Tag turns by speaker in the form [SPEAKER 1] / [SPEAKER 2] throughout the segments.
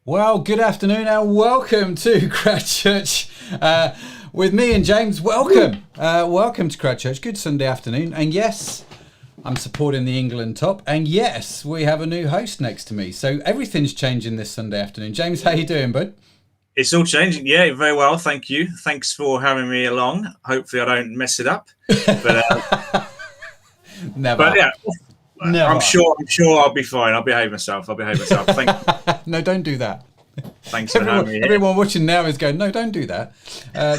[SPEAKER 1] Well, good afternoon and welcome to CROWD Church with me and James. Welcome. Welcome to CROWD Church. Good Sunday afternoon. And yes, I'm supporting the England top. And yes, we have a new host next to me. So everything's changing this Sunday afternoon. James, how you doing, bud?
[SPEAKER 2] It's all changing. Yeah, very well. Thank you. Thanks for having me along. Hopefully I don't mess it up. But,
[SPEAKER 1] Never.
[SPEAKER 2] But yeah,
[SPEAKER 1] Never.
[SPEAKER 2] I'm sure I'll be fine. I'll behave myself. Thank you.
[SPEAKER 1] No, don't do that.
[SPEAKER 2] Thanks for having me here.
[SPEAKER 1] Everyone watching now is going, no, don't do that.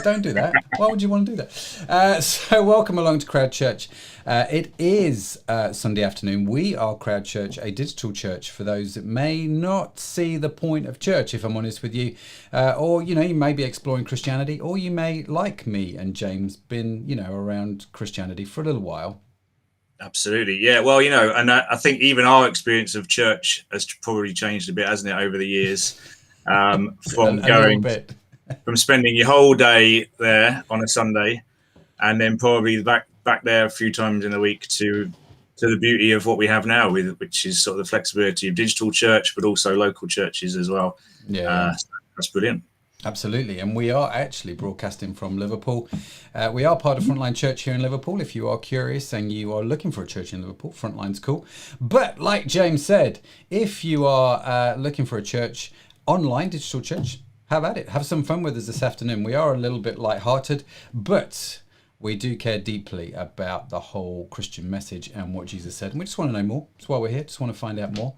[SPEAKER 1] Don't do that. Why would you want to do that? So welcome along to CROWD Church. It is Sunday afternoon. We are CROWD Church, a digital church for those that may not see the point of church, if I'm honest with you. Or, you may be exploring Christianity, or you may, like me and James, been, around Christianity for a little while.
[SPEAKER 2] Absolutely. Yeah. Well, and I think even our experience of church has probably changed a bit, hasn't it, over the years? From spending your whole day there on a Sunday and then probably back there a few times in the week to the beauty of what we have now, which is sort of the flexibility of digital church, but also local churches as well.
[SPEAKER 1] Yeah.
[SPEAKER 2] That's brilliant.
[SPEAKER 1] Absolutely. And we are actually broadcasting from Liverpool. We are part of Frontline Church here in Liverpool. If you are curious and you are looking for a church in Liverpool, Frontline's cool. But like James said, if you are looking for a church, online digital church, how about it? Have some fun with us this afternoon. We are a little bit lighthearted, but we do care deeply about the whole Christian message and what Jesus said. And we just want to know more. That's why we're here. Just want to find out more.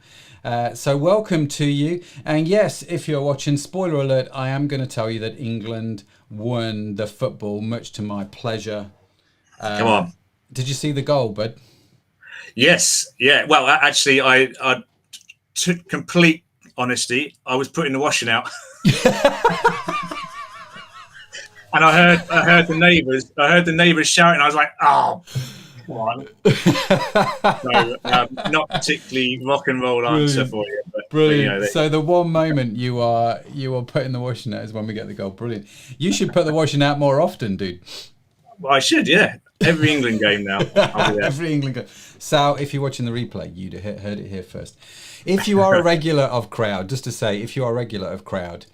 [SPEAKER 1] So welcome to you. And yes, if you're watching, spoiler alert, I am going to tell you that England won the football, much to my pleasure.
[SPEAKER 2] Come on.
[SPEAKER 1] Did you see the goal, bud?
[SPEAKER 2] Yes. Yeah. Well, actually, I took complete honesty, I was putting the washing out. And I heard the neighbours shouting. I was like, oh, come on. So, not particularly rock and roll answer for you. But,
[SPEAKER 1] brilliant. So the one moment you are putting the washing out is when we get the goal. Brilliant. You should put the washing out more often, dude.
[SPEAKER 2] Well, I should, yeah. Every England game now. I'll be there.
[SPEAKER 1] Every England game. Sal, if you're watching the replay, you'd have heard it here first. If you are a regular of CROWD, just to say, if you are a regular of CROWD,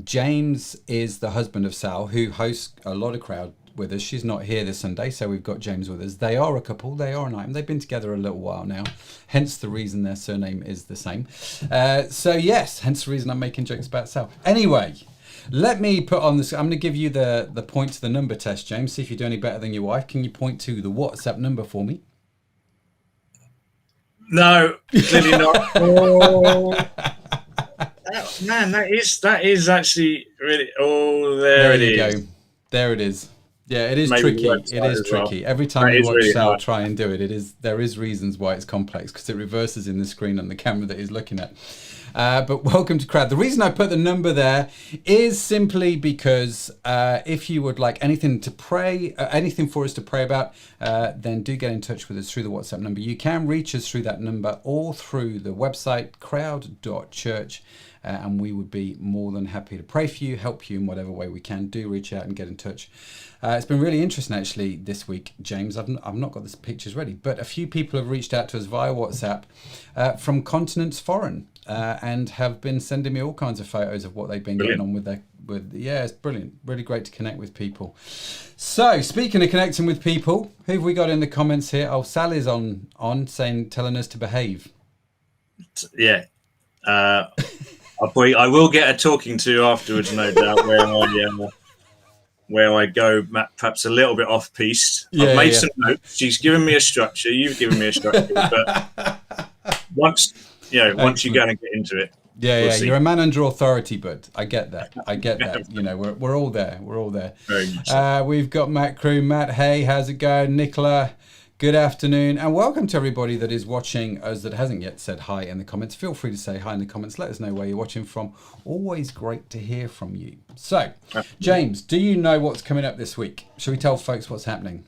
[SPEAKER 1] James is the husband of Sal, who hosts a lot of CROWD with us. She's not here this Sunday, so we've got James with us. They are a couple. They are an item. They've been together a little while now, hence the reason their surname is the same. So yes, hence the reason I'm making jokes about Sal. Anyway, let me put on this. I'm going to give you the point to the number test, James. See if you do any better than your wife. Can you point to the WhatsApp number for me?
[SPEAKER 2] No, clearly not. Oh. Man, that is actually really. Oh, there it is. Go.
[SPEAKER 1] There it is. Yeah, it is tricky. It is tricky. Every time you watch really Sal try and do it, there is reasons why it's complex, because it reverses in the screen on the camera that he's looking at. But welcome to CROWD. The reason I put the number there is simply because if you would like anything to pray, anything for us to pray about, then do get in touch with us through the WhatsApp number. You can reach us through that number or through the website, crowd.church. And we would be more than happy to pray for you, help you in whatever way we can. Do reach out and get in touch. It's been really interesting actually this week, James. I've not got the pictures ready, but a few people have reached out to us via WhatsApp from continents foreign and have been sending me all kinds of photos of what they've been getting on with their. Yeah, it's brilliant. Really great to connect with people. So speaking of connecting with people, who have we got in the comments here? Oh, Sally's on telling us to behave.
[SPEAKER 2] Yeah. I will get a talking to afterwards, no doubt, where I go perhaps a little bit off piste. I've made some notes. She's given me a structure. You've given me a structure. But once you're going to get into it.
[SPEAKER 1] We'll see. You're a man under authority, bud. I get that. We're all there. We're all there.
[SPEAKER 2] Very much so.
[SPEAKER 1] We've got Matt Crew. Matt, hey, how's it going? Nicola, good afternoon, and welcome to everybody that is watching us that hasn't yet said hi in the comments. Feel free to say hi in the comments. Let us know where you're watching from. Always great to hear from you. So, James, do you know what's coming up this week? Shall we tell folks what's happening?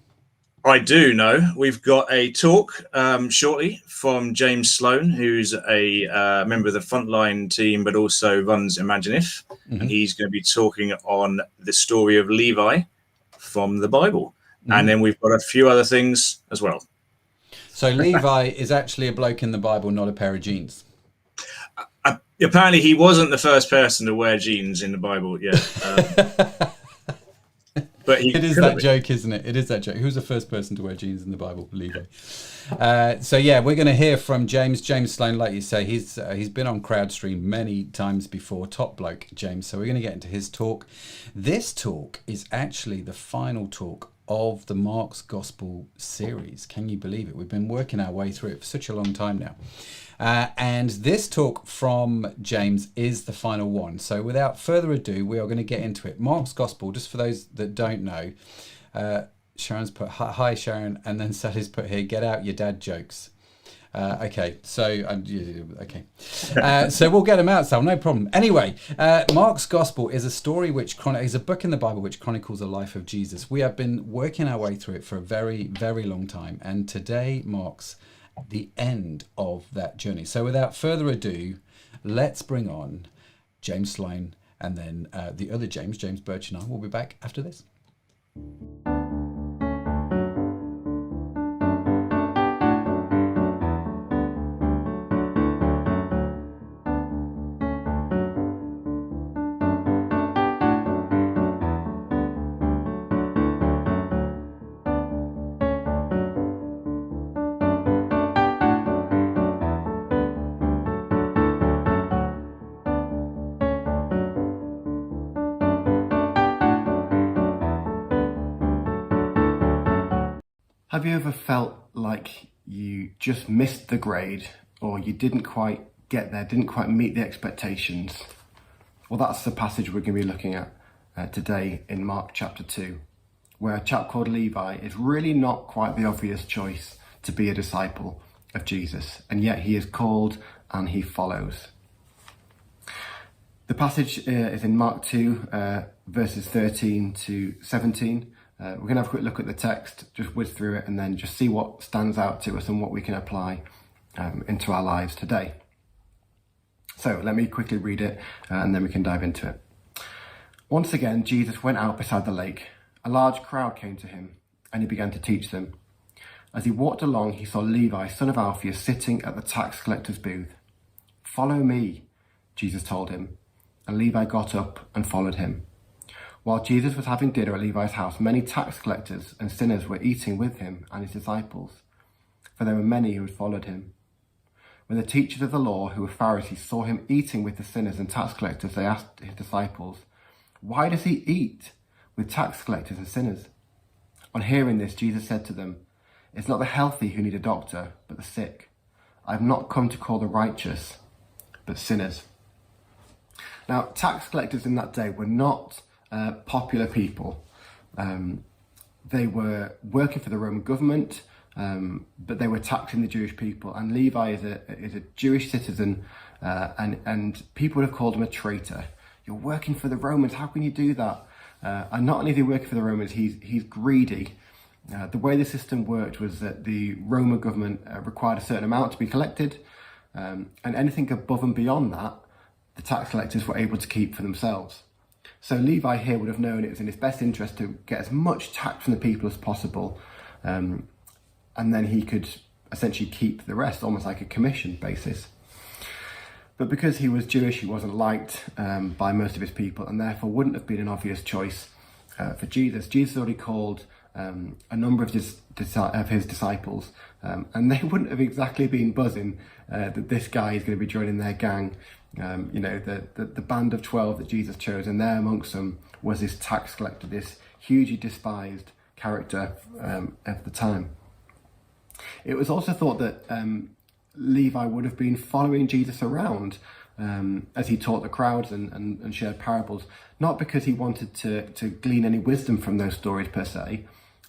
[SPEAKER 2] I do know. We've got a talk shortly from James Sloan, who's a member of the Frontline team, but also runs Imagine If. Mm-hmm. And he's going to be talking on the story of Levi from the Bible. Mm-hmm. And then we've got a few other things as well.
[SPEAKER 1] So Levi is actually a bloke in the Bible, not a pair of jeans.
[SPEAKER 2] Apparently, he wasn't the first person to wear jeans in the Bible. Yeah. But
[SPEAKER 1] it is that joke, isn't it? It is that joke. Who's the first person to wear jeans in the Bible? Levi. So yeah, we're going to hear from James Sloan. Like you say, he's been on CrowdStream many times before. Top bloke, James. So we're going to get into his talk. This talk is actually the final talk of the Mark's Gospel series. Can you believe it? We've been working our way through it for such a long time now. And this talk from James is the final one. So without further ado, we are going to get into it. Mark's Gospel, just for those that don't know, Sharon's put, hi Sharon, and then Sally's put here, get out your dad jokes. Okay, so so we'll get them out, Sal, no problem. Anyway, Mark's Gospel is a story is a book in the Bible which chronicles the life of Jesus. We have been working our way through it for a very, very long time, and today marks the end of that journey. So without further ado, let's bring on James Sloan, and then the other James Birch, and I will be back after this.
[SPEAKER 3] Have you ever felt like you just missed the grade, or you didn't quite get there, didn't quite meet the expectations? Well, that's the passage we're going to be looking at today in Mark chapter 2, where a chap called Levi is really not quite the obvious choice to be a disciple of Jesus, and yet he is called and he follows. The passage is in Mark 2, verses 13 to 17. We're going to have a quick look at the text, just whiz through it, and then just see what stands out to us and what we can apply into our lives today. So let me quickly read it and then we can dive into it. Once again, Jesus went out beside the lake. A large crowd came to him and he began to teach them. As he walked along, he saw Levi, son of Alphaeus, sitting at the tax collector's booth. "Follow me," Jesus told him, and Levi got up and followed him. While Jesus was having dinner at Levi's house, many tax collectors and sinners were eating with him and his disciples, for there were many who had followed him. When the teachers of the law, who were Pharisees, saw him eating with the sinners and tax collectors, they asked his disciples, "Why does he eat with tax collectors and sinners?" On hearing this, Jesus said to them, "It's not the healthy who need a doctor, but the sick. I have not come to call the righteous, but sinners." Now, tax collectors in that day were not popular people. They were working for the Roman government, but they were taxing the Jewish people. And Levi is a Jewish citizen, and people would have called him a traitor. "You're working for the Romans, how can you do that?" And not only is he working for the Romans, he's greedy. The way the system worked was that the Roman government required a certain amount to be collected, and anything above and beyond that, the tax collectors were able to keep for themselves. So Levi here would have known it was in his best interest to get as much tax from the people as possible, and then he could essentially keep the rest, almost like a commission basis. But because he was Jewish, he wasn't liked by most of his people, and therefore wouldn't have been an obvious choice for Jesus. Jesus already called a number of his disciples, and they wouldn't have exactly been buzzing that this guy is going to be joining their gang. The band of 12 that Jesus chose, and there amongst them was this tax collector, this hugely despised character at the time. It was also thought that Levi would have been following Jesus around as he taught the crowds and shared parables, not because he wanted to glean any wisdom from those stories per se,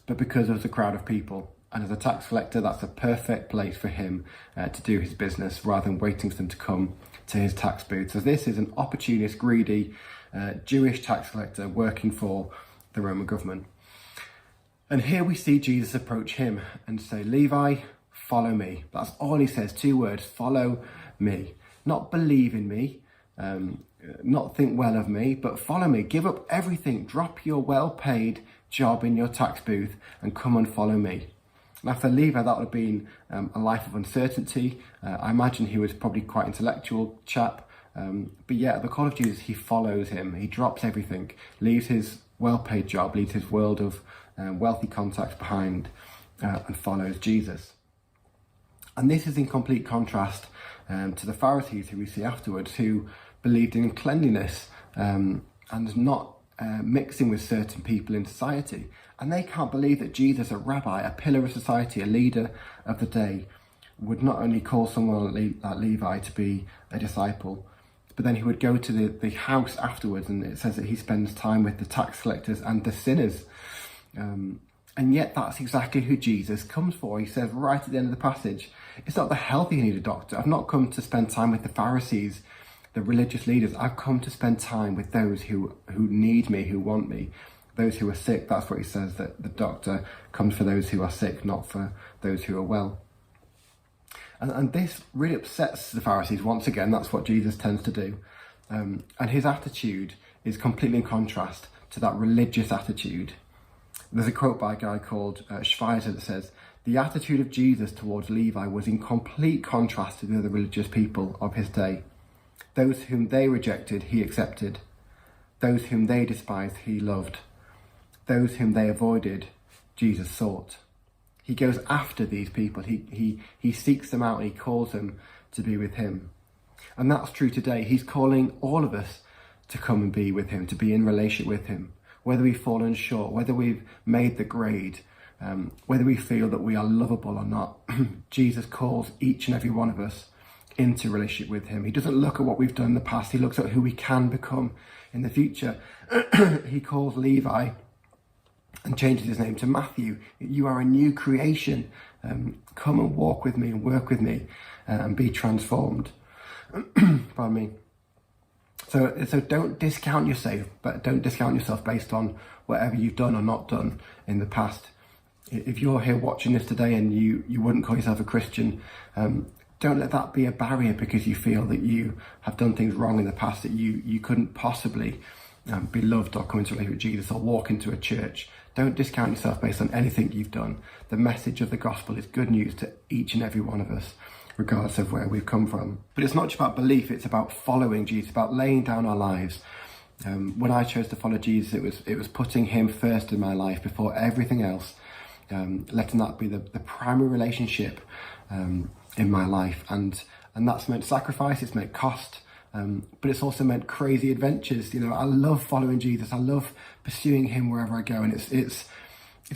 [SPEAKER 3] but because of the crowd of people. And as a tax collector, that's a perfect place for him to do his business rather than waiting for them to come to his tax booth. So this is an opportunist, greedy Jewish tax collector working for the Roman government. And here we see Jesus approach him and say, "Levi, follow me." That's all he says, 2 words, "follow me." Not believe in me, not think well of me, but follow me. Give up everything, drop your well-paid job in your tax booth and come and follow me. Now for Levi, that would have been a life of uncertainty. I imagine he was probably quite intellectual chap, But yeah, at the call of Jesus, he follows him. He drops everything, leaves his well-paid job, leaves his world of wealthy contacts behind, and follows Jesus. And this is in complete contrast to the Pharisees, who we see afterwards, who believed in cleanliness and not mixing with certain people in society. And they can't believe that Jesus, a rabbi, a pillar of society, a leader of the day, would not only call someone like Levi to be a disciple, but then he would go to the house afterwards, and it says that he spends time with the tax collectors and the sinners. And yet that's exactly who Jesus comes for. He says right at the end of the passage, it's not the healthy who need a doctor. I've not come to spend time with the Pharisees, the religious leaders. I've come to spend time with those who need me, who want me, those who are sick. That's what he says, that the doctor comes for those who are sick, not for those who are well. And this really upsets the Pharisees once again. That's what Jesus tends to do. And his attitude is completely in contrast to that religious attitude. There's a quote by a guy called Schweizer that says, "The attitude of Jesus towards Levi was in complete contrast to the other religious people of his day. Those whom they rejected, he accepted. Those whom they despised, he loved. Those whom they avoided, Jesus sought." He goes after these people. He seeks them out and he calls them to be with him. And that's true today. He's calling all of us to come and be with him, to be in relationship with him. Whether we've fallen short, whether we've made the grade, whether we feel that we are lovable or not, Jesus calls each and every one of us into relationship with him. He doesn't look at what we've done in the past. He looks at who we can become in the future. He calls Levi and changes his name to Matthew. You are a new creation. Come and walk with me and work with me and be transformed. Pardon me. So don't discount yourself, but don't discount yourself based on whatever you've done or not done in the past. If you're here watching this today and you wouldn't call yourself a Christian, don't let that be a barrier because you feel that you have done things wrong in the past, that you couldn't possibly be loved or come into a relationship with Jesus or walk into a church. Don't discount yourself based on anything you've done. The message of the gospel is good news to each and every one of us, regardless of where we've come from. But it's not just about belief, it's about following Jesus, about laying down our lives. When I chose to follow Jesus, it was putting him first in my life before everything else, letting that be the primary relationship in my life. And that's meant sacrifice, it's meant cost, but it's also meant crazy adventures. You know, I love following Jesus. I love pursuing him wherever I go, and it's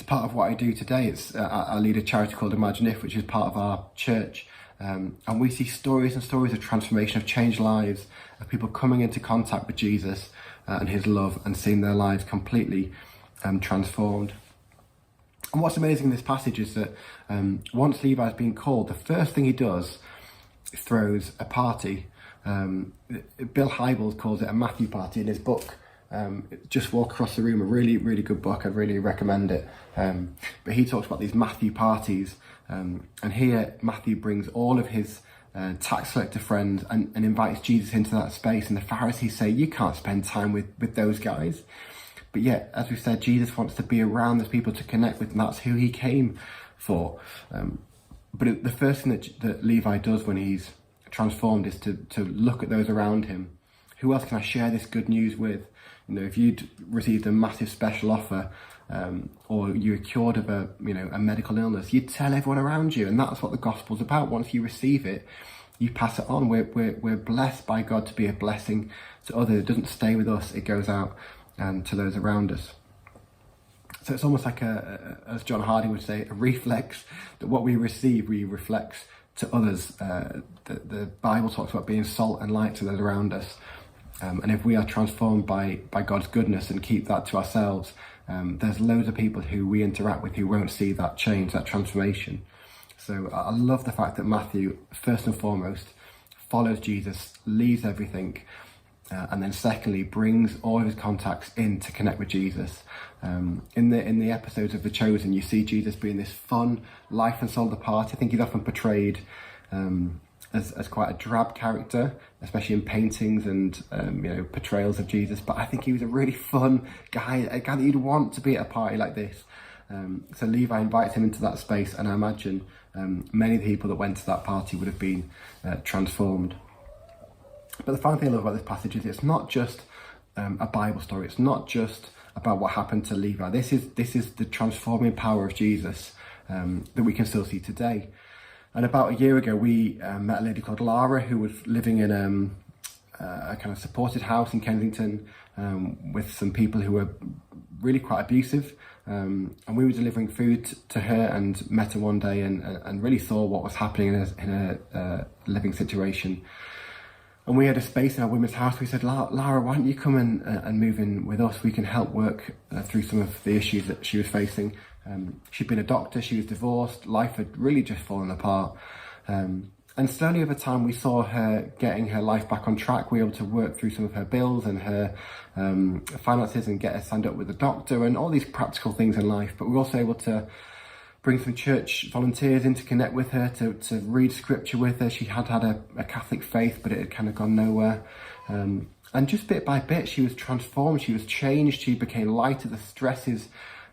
[SPEAKER 3] part of what I do today. I lead a charity called Imagine If, which is part of our church. And we see stories and stories of transformation, of changed lives, of people coming into contact with Jesus and his love and seeing their lives completely transformed. And what's amazing in this passage is that once Levi's been called, the first thing he does is throws a party. Bill Hybels calls it a Matthew party in his book. Just Walk Across the Room, a really, really good book. I'd really recommend it. But he talks about these Matthew parties. And here Matthew brings all of his tax collector friends and invites Jesus into that space. And the Pharisees say, you can't spend time with those guys. But yet, as we've said, Jesus wants to be around those people to connect with, and that's who he came for. But the first thing that Levi does when he's transformed is to look at those around him. Who else can I share this good news with? You know, if you'd received a massive special offer, or you were cured of a medical illness, you'd tell everyone around you, and that's what the gospel's about. Once you receive it, you pass it on. We're blessed by God to be a blessing to others. It doesn't stay with us; it goes out to those around us. So it's almost like as John Harding would say, a reflex, that what we receive, we reflect to others. The Bible talks about being salt and light to those around us. And if we are transformed by God's goodness and keep that to ourselves, there's loads of people who we interact with who won't see that change, that transformation. So I love the fact that Matthew, first and foremost, follows Jesus, leaves everything, and then secondly, brings all of his contacts in to connect with Jesus. In the episodes of The Chosen, you see Jesus being this fun, life and soul of the party. I think he's often portrayed as quite a drab character, especially in paintings and portrayals of Jesus. But I think he was a really fun guy, a guy that you'd want to be at a party like this. So Levi invites him into that space, and I imagine many of the people that went to that party would have been transformed. But the final thing I love about this passage is it's not just a Bible story. It's not just about what happened to Levi. This is the transforming power of Jesus that we can still see today. And about a year ago, we met a lady called Lara who was living in a kind of supported house in Kensington with some people who were really quite abusive. And we were delivering food to her and met her one day and really saw what was happening in her living situation. And we had a space in our women's house. We said, Lara, why don't you come and move in with us? We can help work through some of the issues that she was facing. She'd been a doctor, she was divorced, life had really just fallen apart. And slowly over time, we saw her getting her life back on track. We were able to work through some of her bills and her finances and get her signed up with a doctor and all these practical things in life. But we were also able to bring some church volunteers in to connect with her, to read scripture with her. She had a Catholic faith, but it had kind of gone nowhere. And just bit by bit, she was transformed, she was changed, she became lighter, the stresses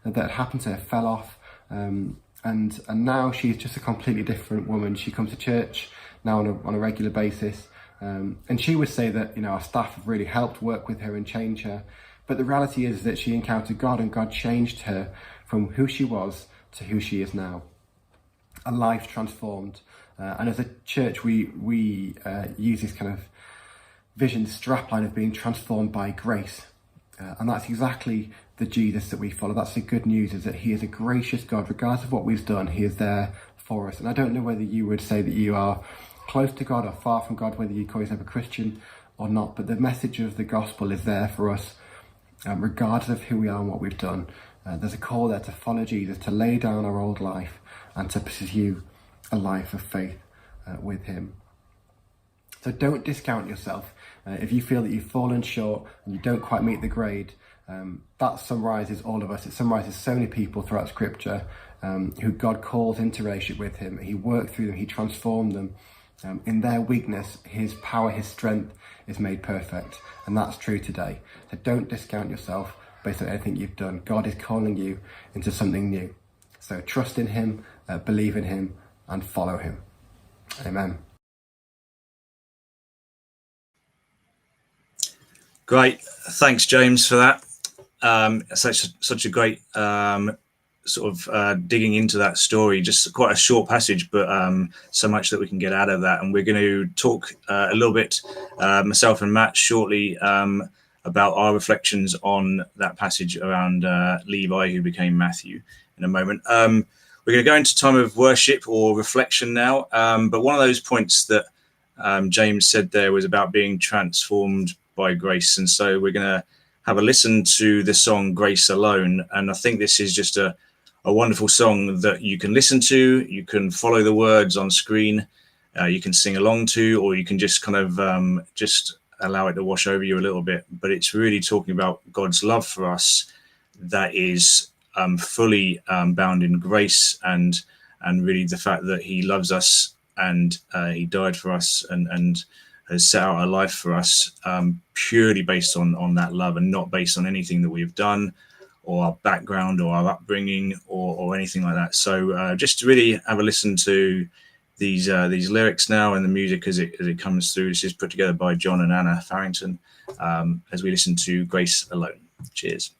[SPEAKER 3] that had happened to her fell off. And now she's just a completely different woman. She comes to church now on a regular basis. And she would say that, our staff have really helped work with her and change her. But the reality is that she encountered God, and God changed her from who she was to who she is now. A life transformed. And as a church, we use this kind of vision strapline of being transformed by grace. And that's exactly the Jesus that we follow. That's the good news, is that he is a gracious God. Regardless of what we've done, he is there for us. And I don't know whether you would say that you are close to God or far from God, whether you call yourself a Christian or not, but the message of the gospel is there for us, regardless of who we are and what we've done. There's a call there to follow Jesus, to lay down our old life and to pursue a life of faith with him. So don't discount yourself. If you feel that you've fallen short and you don't quite meet the grade, that summarises all of us. It summarises so many people throughout Scripture who God calls into relationship with him. He worked through them, he transformed them. In their weakness, his power, his strength is made perfect. And that's true today. So don't discount yourself based on anything you've done. God is calling you into something new. So trust in him, believe in him, and follow him. Amen.
[SPEAKER 2] Great. Thanks, James, for that. Such a great digging into that story. Just quite a short passage, but so much that we can get out of that. And we're going to talk a little bit, myself and Matt, shortly about our reflections on that passage around Levi, who became Matthew, in a moment. We're going to go into time of worship or reflection now. But one of those points that James said there was about being transformed by grace. And so we're going to have a listen to the song Grace Alone. And I think this is just a wonderful song that you can listen to. You can follow the words on screen. You can sing along to, or you can just kind of just allow it to wash over you a little bit. But it's really talking about God's love for us that is fully bound in grace, and really the fact that he loves us and he died for us and has set out a life for us purely based on that love, and not based on anything that we've done or our background or our upbringing or anything like that. So just to really have a listen to these lyrics now and the music as it comes through. This is put together by John and Anna Farrington as we listen to Grace Alone. Cheers.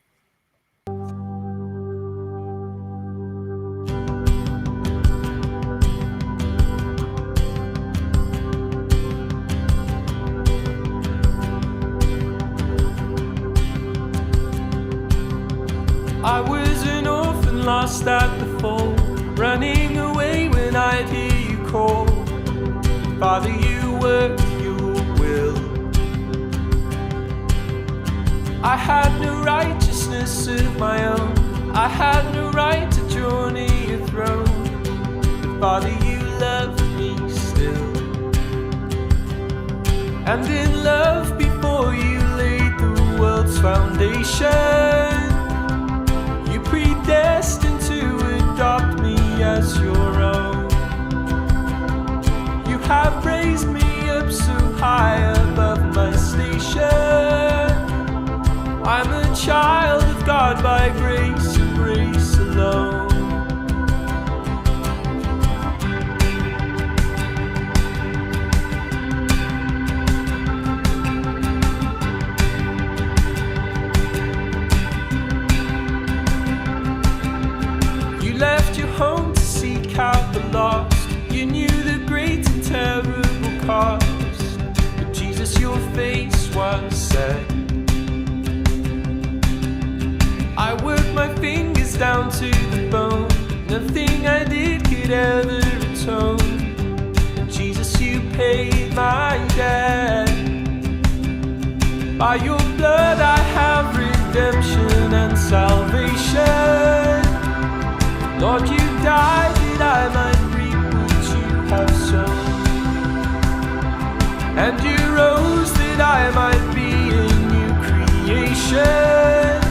[SPEAKER 4] I was an orphan lost at the fall, running away when I'd hear you call. Father, you worked your will. I had no righteousness of my own, I had no right to draw near your throne. But Father, you loved me still. And in love before you laid the world's foundation, predestined to adopt me as your own. You have raised me up so high above my station. I'm a child of God by grace and grace alone. never knew the great and terrible cost, but Jesus, your face was set. I worked my fingers down to the bone, nothing I did could ever atone, and Jesus, you paid my debt. By your blood I have redemption and salvation. Lord, you died that I might reap what you have sown, and you rose that I might be a new creation.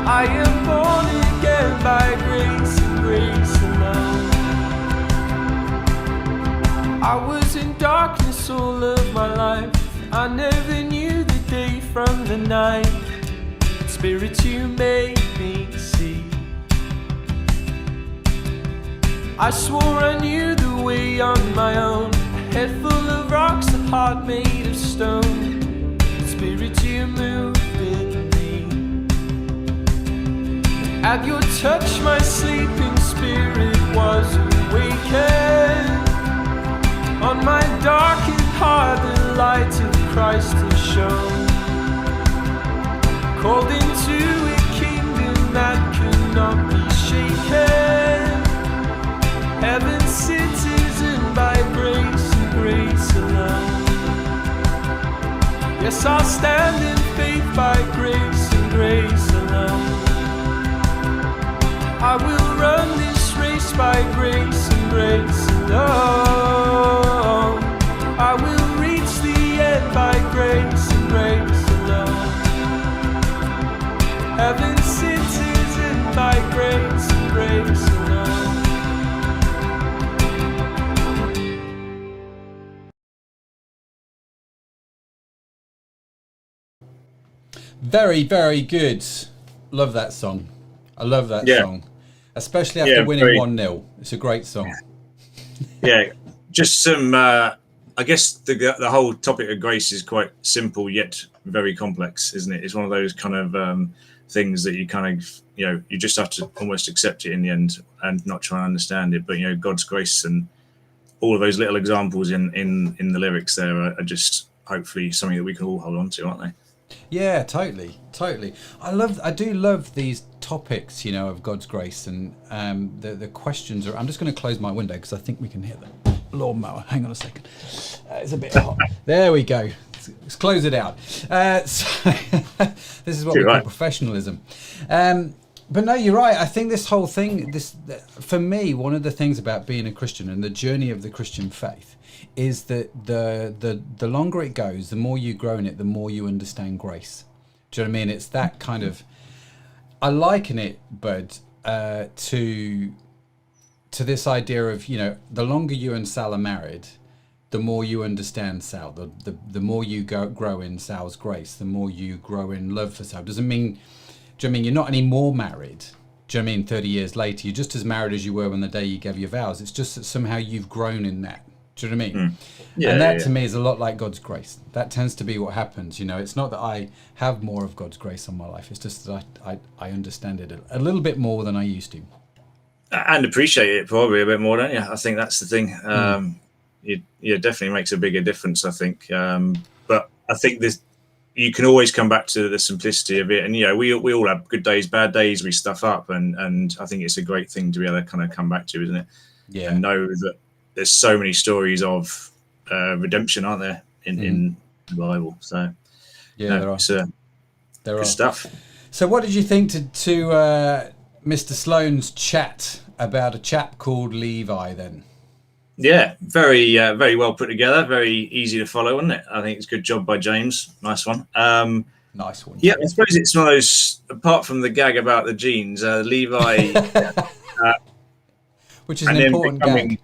[SPEAKER 4] I am born again by grace and grace alone. I was in darkness all of my life, I never knew the day from the night. Spirit, you made me see. I swore I knew the way on my own, a head full of rocks, a heart made of stone. Spirit, you moved in me. At your touch my sleeping spirit was awakened. On my darkened heart the light of Christ has shone. Called into a kingdom that cannot be shaken. Heaven's citizen by grace and grace alone. Yes, I'll stand in faith by grace and grace alone. I will run this race by grace and grace alone. I will reach the end by grace and grace alone. Heaven's citizen by grace and grace alone.
[SPEAKER 1] Very, very good. Love that song. I love that song. Especially after winning 1-0. It's a great song.
[SPEAKER 2] Yeah, just some, I guess the whole topic of grace is quite simple yet very complex, isn't it? It's one of those kind of things that you kind of, you just have to almost accept it in the end and not try and understand it. But, God's grace and all of those little examples in the lyrics there are just hopefully something that we can all hold on to, aren't they?
[SPEAKER 1] Yeah, totally. I do love these topics, of God's grace, and the questions are. I'm just going to close my window because I think we can hear the lawnmower. Hang on a second. It's a bit hot. There we go. Let's close it out. So this is what we call professionalism. But no, you're right. I think this whole thing, for me, one of the things about being a Christian and the journey of the Christian faith is that the longer it goes, the more you grow in it, the more you understand grace. Do you know what I mean? It's that kind of, I liken it, Bud, to this idea of, the longer you and Sal are married, the more you understand Sal, the more you grow in Sal's grace, the more you grow in love for Sal. Doesn't mean, do you know what I mean, you're not any more married. Do you know what I mean? 30 years later, you're just as married as you were on the day you gave your vows. It's just that somehow you've grown in that. Do you know what I mean? Yeah, and that to me is a lot like God's grace. That tends to be what happens. It's not that I have more of God's grace on my life. It's just that I understand it a little bit more than I used to.
[SPEAKER 2] And appreciate it probably a bit more, don't you? I think that's the thing. It definitely makes a bigger difference, I think. But I think you can always come back to the simplicity of it. And, we all have good days, bad days, we stuff up. And I think it's a great thing to be able to kind of come back to, isn't it? Yeah. And know that there's so many stories of redemption, aren't there, in the Bible? So,
[SPEAKER 1] there are.
[SPEAKER 2] There are stuff.
[SPEAKER 1] So what did you think to Mr. Sloan's chat about a chap called Levi then?
[SPEAKER 2] Yeah, very very well put together, very easy to follow, isn't it? I think it's a good job by James. Nice one.
[SPEAKER 1] Nice one.
[SPEAKER 2] Yeah, I suppose it's one of those, apart from the gag about the jeans, Levi...
[SPEAKER 1] which is an important gag.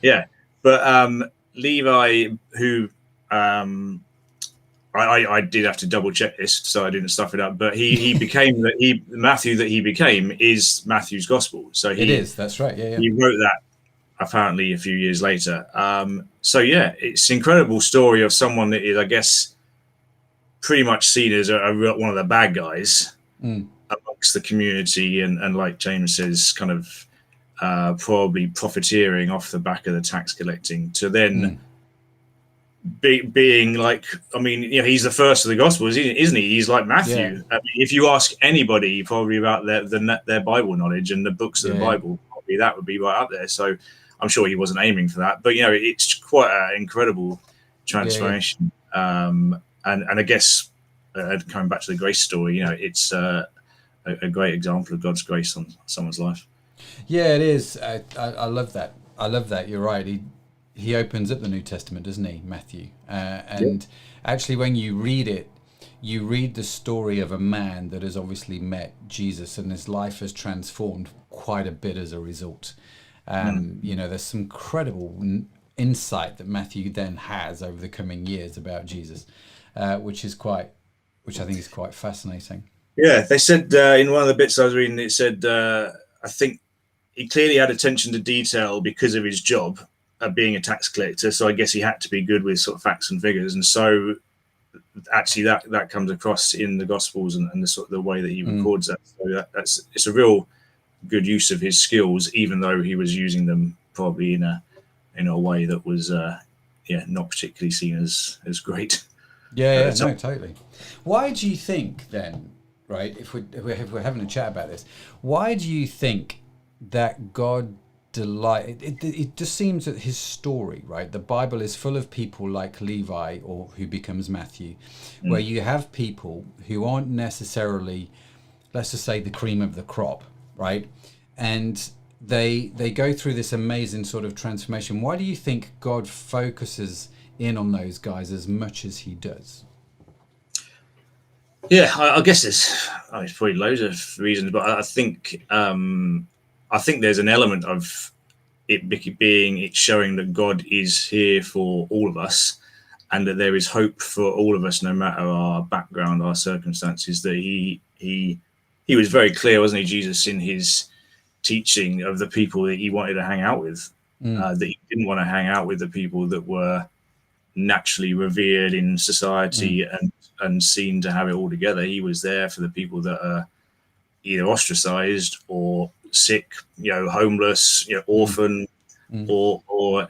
[SPEAKER 2] Yeah, but Levi, who I did have to double check this, so I didn't stuff it up. But he became Matthew that he became is Matthew's gospel. So it
[SPEAKER 1] is. That's right. Yeah.
[SPEAKER 2] He wrote that apparently a few years later. So yeah, it's an incredible story of someone that is, I guess, pretty much seen as one of the bad guys amongst the community, and like James says, kind of probably profiteering off the back of the tax collecting, to then being like, I mean, he's the first of the Gospels, isn't he? He's like Matthew.
[SPEAKER 1] Yeah.
[SPEAKER 2] I mean, if you ask anybody probably about their Bible knowledge and the books of the Bible, probably that would be right up there. So I'm sure he wasn't aiming for that, but it's quite an incredible transformation. And I guess coming back to the grace story, it's a great example of God's grace on someone's life.
[SPEAKER 1] Yeah, it is. I love that. I love that. You're right. He opens up the New Testament, doesn't he, Matthew? And actually, when you read it, you read the story of a man that has obviously met Jesus, and his life has transformed quite a bit as a result. There's some incredible insight that Matthew then has over the coming years about Jesus, which I think is quite fascinating.
[SPEAKER 2] Yeah, they said in one of the bits I was reading, it said, I think he clearly had attention to detail because of his job of being a tax collector. So I guess he had to be good with sort of facts and figures. And so actually that comes across in the Gospels and the sort of the way that he records that. So it's a real good use of his skills, even though he was using them probably in a way that was not particularly seen as great.
[SPEAKER 1] No, totally. Why do you think then, right, if we're having a chat about this, why do you think that God it just seems that his story, right, the Bible is full of people like Levi, or who becomes Matthew, where you have people who aren't necessarily, let's just say, the cream of the crop, right, and they go through this amazing sort of transformation. Why do you think God focuses in on those guys as much as he does?
[SPEAKER 2] Yeah, I guess there's probably loads of reasons, but I think there's an element of it showing that God is here for all of us, and that there is hope for all of us, no matter our background, our circumstances. That he was very clear, wasn't he, Jesus, in his teaching of the people that he wanted to hang out with, that he didn't want to hang out with the people that were naturally revered in society and seen to have it all together. He was there for the people that are either ostracized or sick, homeless, orphan, or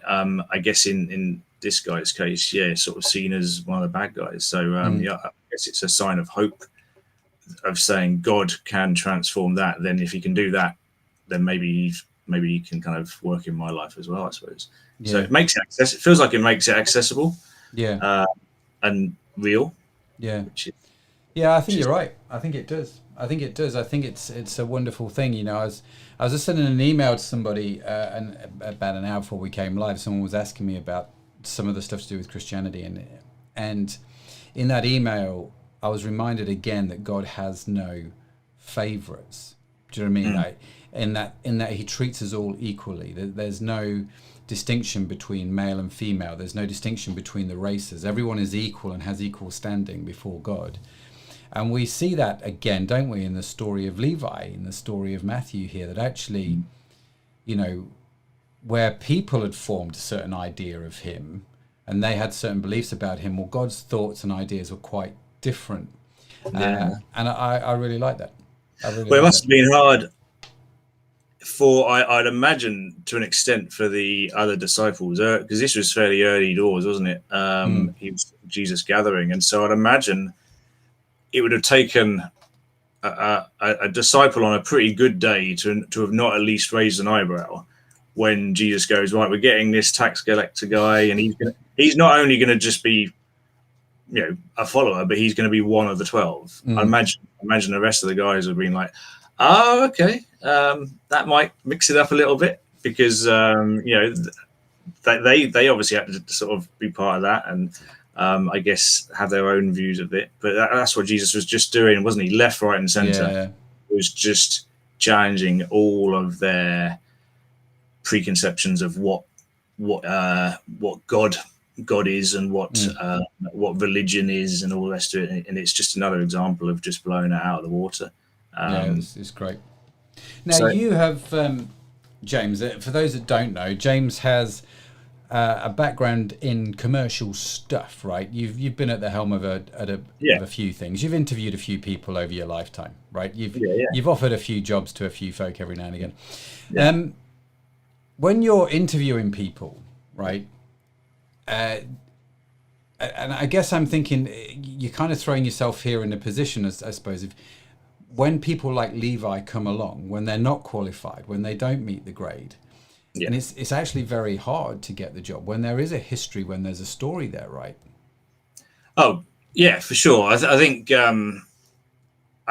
[SPEAKER 2] I guess in this guy's case, sort of seen as one of the bad guys. So I guess it's a sign of hope, of saying God can transform that. Then if he can do that, then maybe he can kind of work in my life as well, I suppose. So it makes it feels like it makes it accessible, and real.
[SPEAKER 1] I think you're right. I think it does. I think it's a wonderful thing. I was just sending an email to somebody, and about an hour before we came live, someone was asking me about some of the stuff to do with Christianity, and in that email, I was reminded again that God has no favorites. Do you know what I mean? Like, in that he treats us all equally. There's no distinction between male and female. There's no distinction between the races. Everyone is equal and has equal standing before God. And we see that again, don't we, in the story of Levi, in the story of Matthew here, that actually, where people had formed a certain idea of him and they had certain beliefs about him, well, God's thoughts and ideas were quite different. And I really like that.
[SPEAKER 2] It must have been hard for, I'd imagine, to an extent, for the other disciples, because this was fairly early doors, wasn't it? He was Jesus gathering, and so I'd imagine it would have taken a disciple on a pretty good day to have not at least raised an eyebrow when Jesus goes, right, we're getting this tax collector guy, and he's not only going to just be a follower, but he's going to be one of the 12. I imagine the rest of the guys have been like, oh, okay, that might mix it up a little bit, because they obviously had to sort of be part of that, and I guess have their own views of it. But that's what Jesus was just doing, wasn't he? Left, right, and center. He was just challenging all of their preconceptions of what God is, and what religion is, and all the rest of it. And it's just another example of just blowing it out of the water.
[SPEAKER 1] It's great. Now, you have, James, for those that don't know, James has a background in commercial stuff, right? You've been at the helm of a few things. You've interviewed a few people over your lifetime, right? You've offered a few jobs to a few folk every now and again. when you're interviewing people, right? And I guess I'm thinking you're kind of throwing yourself here in a position, as I suppose, if when people like Levi come along, when they're not qualified, when they don't meet the grade, and it's actually very hard to get the job when there is a history, when there's a story there, right?
[SPEAKER 2] Oh yeah, for sure. I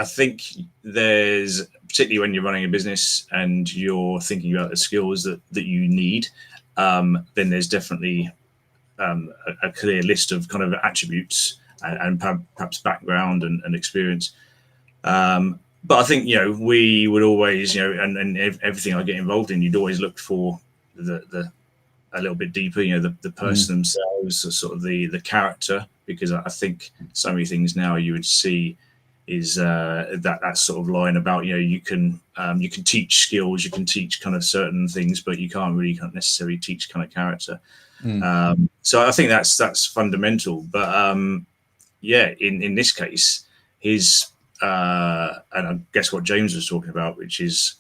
[SPEAKER 2] think there's, particularly when you're running a business and you're thinking about the skills that you need, then there's definitely a clear list of kind of attributes and perhaps background and experience. But I think, we would always, and everything I get involved in, you'd always look for the a little bit deeper, the person themselves, sort of the character, because I think so many things now you would see is that sort of line about, you can teach skills, you can teach kind of certain things, but you can't necessarily teach kind of character. So I think that's fundamental. But in this case, his and I guess what James was talking about, which is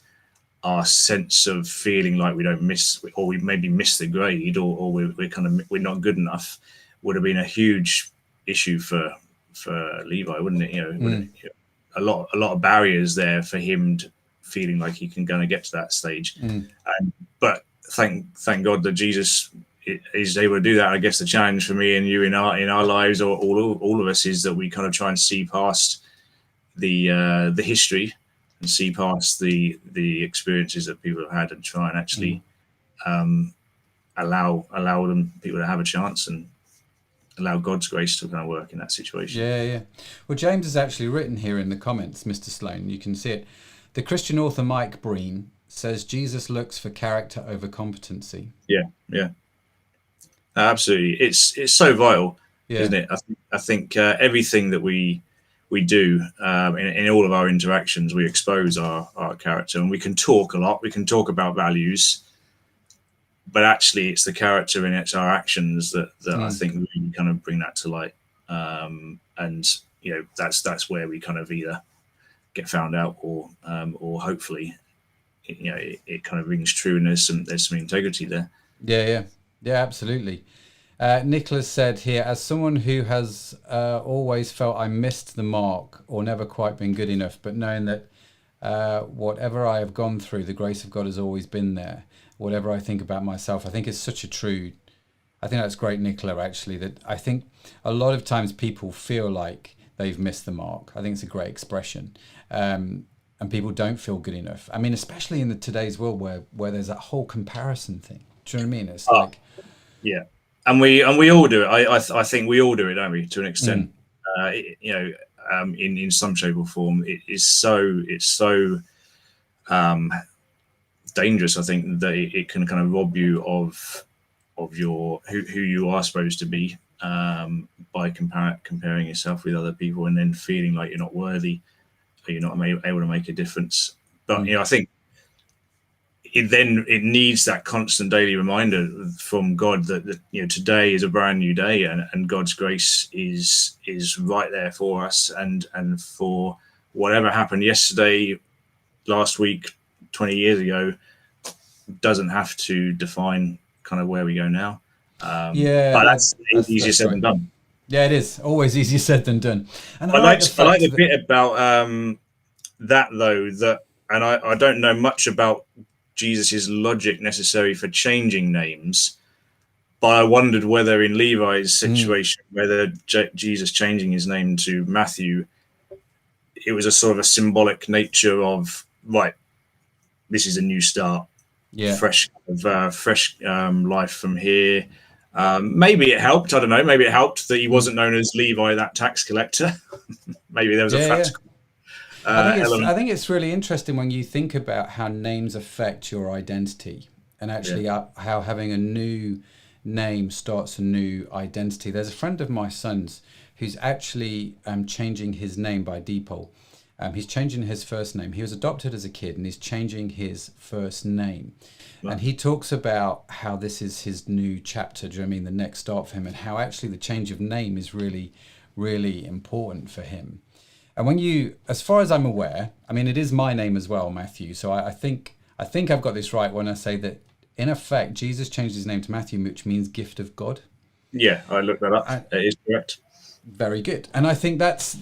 [SPEAKER 2] our sense of feeling like we don't miss, or we maybe miss the grade, or we're not good enough, would have been a huge issue for Levi, wouldn't it? A lot of barriers there for him feeling like he can kind of get to that stage. But thank God that Jesus is able to do that. I guess the challenge for me and you in our lives, or all of us, is that we kind of try and see past the history and see past the experiences that people have had, and try and actually allow people to have a chance, and allow God's grace to kind of work in that situation.
[SPEAKER 1] Yeah. Well, James has actually written here in the comments, Mr. Sloan, you can see it. The Christian author Mike Breen says Jesus looks for character over competency.
[SPEAKER 2] Yeah. Absolutely. It's so vital, isn't it? I think everything that we do in all of our interactions, we expose our character, and we can talk a lot. We can talk about values, but actually it's the character and it's our actions that I think really kind of bring that to light. And that's where we kind of either get found out, or hopefully it kind of rings true, and there's some integrity there.
[SPEAKER 1] Yeah, absolutely. Nicholas said here, as someone who has always felt I missed the mark or never quite been good enough, but knowing that whatever I have gone through, the grace of God has always been there. Whatever I think about myself, I think it's such a true, I think that's great, Nicola, actually, that I think a lot of times people feel like they've missed the mark. I think it's a great expression. And people don't feel good enough. I mean, especially in today's world where there's that whole comparison thing. Do you know what I mean? It's like...
[SPEAKER 2] Yeah. And we all do it. I think we all do it, don't we, to an extent? In some shape or form. It's so dangerous, I think, that it can kind of rob you of your who you are supposed to be, by comparing yourself with other people, and then feeling like you're not worthy, or you're not able to make a difference. But I think it needs that constant daily reminder from God that today is a brand new day, and God's grace is right there for us, and for whatever happened yesterday, last week, 20 years ago, doesn't have to define kind of where we go now. But that's easier said than done.
[SPEAKER 1] Yeah, it is always easier said than done. And
[SPEAKER 2] I like the bit about that, though, and I don't know much about Jesus's logic necessary for changing names, but I wondered whether in Levi's situation, whether Jesus changing his name to Matthew, it was a sort of a symbolic nature of, right, this is a new start, fresh life from here. Maybe it helped. I don't know. Maybe it helped that he wasn't known as Levi, that tax collector. Maybe there was a practical.
[SPEAKER 1] I think it's really interesting when you think about how names affect your identity, and actually how having a new name starts a new identity. There's a friend of my son's who's actually changing his name by default. He's changing his first name. He was adopted as a kid, and he's changing his first name. Wow. And he talks about how this is his new chapter, do you know what I mean, the next start for him, and how actually the change of name is really, really important for him. And when you, as far as I'm aware, I mean, it is my name as well, Matthew. So I think I've got this right when I say that in effect, Jesus changed his name to Matthew, which means gift of God.
[SPEAKER 2] Yeah, I looked that up. That is correct.
[SPEAKER 1] Very good. And I think that's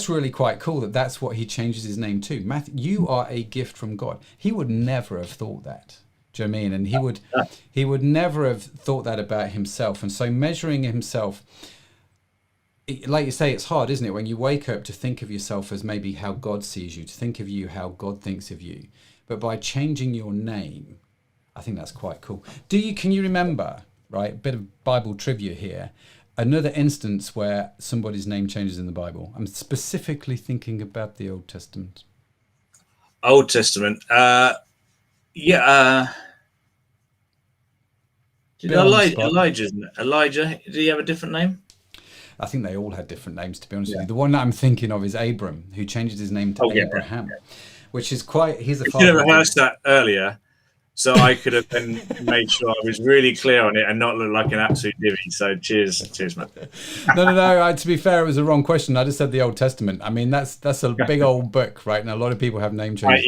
[SPEAKER 1] really quite cool that's what he changes his name to. Matthew, you are a gift from God. He would never have thought that. Do you know what I mean? And he would never have thought that about himself. And so measuring himself, like you say, it's hard, isn't it? When you wake up to think of yourself as maybe how God sees you, to think of you how God thinks of you. But by changing your name, I think that's quite cool. Can you remember, right, a bit of Bible trivia here, another instance where somebody's name changes in the Bible? I'm specifically thinking about the Old Testament.
[SPEAKER 2] Old Testament. Elijah, did he have a different name?
[SPEAKER 1] I think they all had different names, to be honest with you. The one that I'm thinking of is Abram, who changes his name to Abraham, which is he's a father.
[SPEAKER 2] You should have rehearsed that earlier, so I could have then made sure I was really clear on it and not look like an absolute divvy. So cheers, man.
[SPEAKER 1] No. To be fair, it was the wrong question. I just said the Old Testament. I mean, that's a big old book, right? And a lot of people have name changes.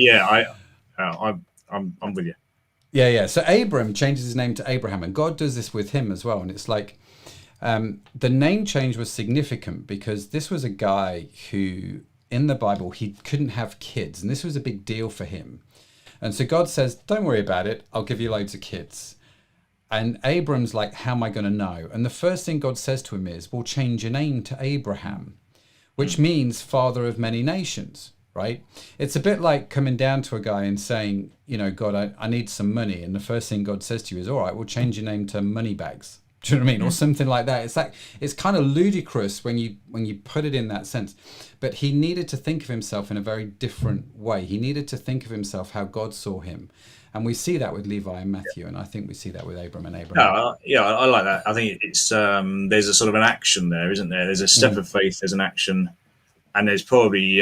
[SPEAKER 2] I'm with you.
[SPEAKER 1] Yeah. So Abram changes his name to Abraham, and God does this with him as well. And it's like the name change was significant because this was a guy who, in the Bible, he couldn't have kids, and this was a big deal for him. And so God says, don't worry about it. I'll give you loads of kids. And Abram's like, how am I going to know? And the first thing God says to him is, we'll change your name to Abraham, which means father of many nations, right? It's a bit like coming down to a guy and saying, God, I need some money. And the first thing God says to you is, all right, we'll change your name to Moneybags. Do you know what I mean? Or something like that. It's kind of ludicrous when you put it in that sense. But he needed to think of himself in a very different way. He needed to think of himself how God saw him. And we see that with Levi and Matthew, and I think we see that with Abram and Abraham.
[SPEAKER 2] I like that. I think it's there's a sort of an action there, isn't there? There's a step of faith, there's an action, and there's probably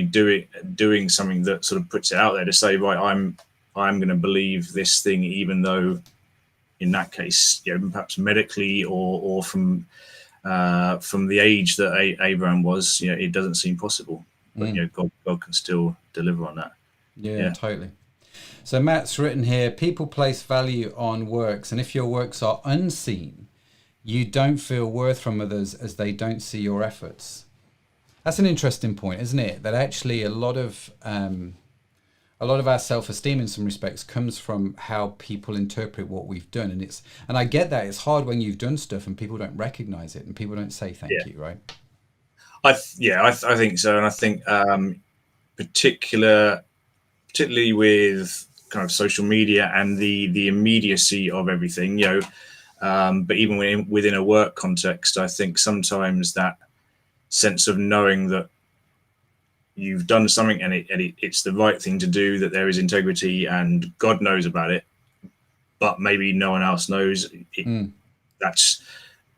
[SPEAKER 2] doing something that sort of puts it out there to say, right, I'm going to believe this thing, even though in that case, perhaps medically or from the age that Abraham was, it doesn't seem possible. But God can still deliver on that.
[SPEAKER 1] Yeah, totally. So Matt's written here, people place value on works, and if your works are unseen, you don't feel worth from others as they don't see your efforts. That's an interesting point, isn't it? That actually a lot of our self-esteem in some respects comes from how people interpret what we've done. And I get that. It's hard when you've done stuff and people don't recognize it and people don't say thank you, right?
[SPEAKER 2] I think so. And I think particularly with kind of social media and the immediacy of everything, but even within a work context, I think sometimes that sense of knowing that you've done something and it's the right thing to do, that there is integrity and God knows about it, but maybe no one else knows. That's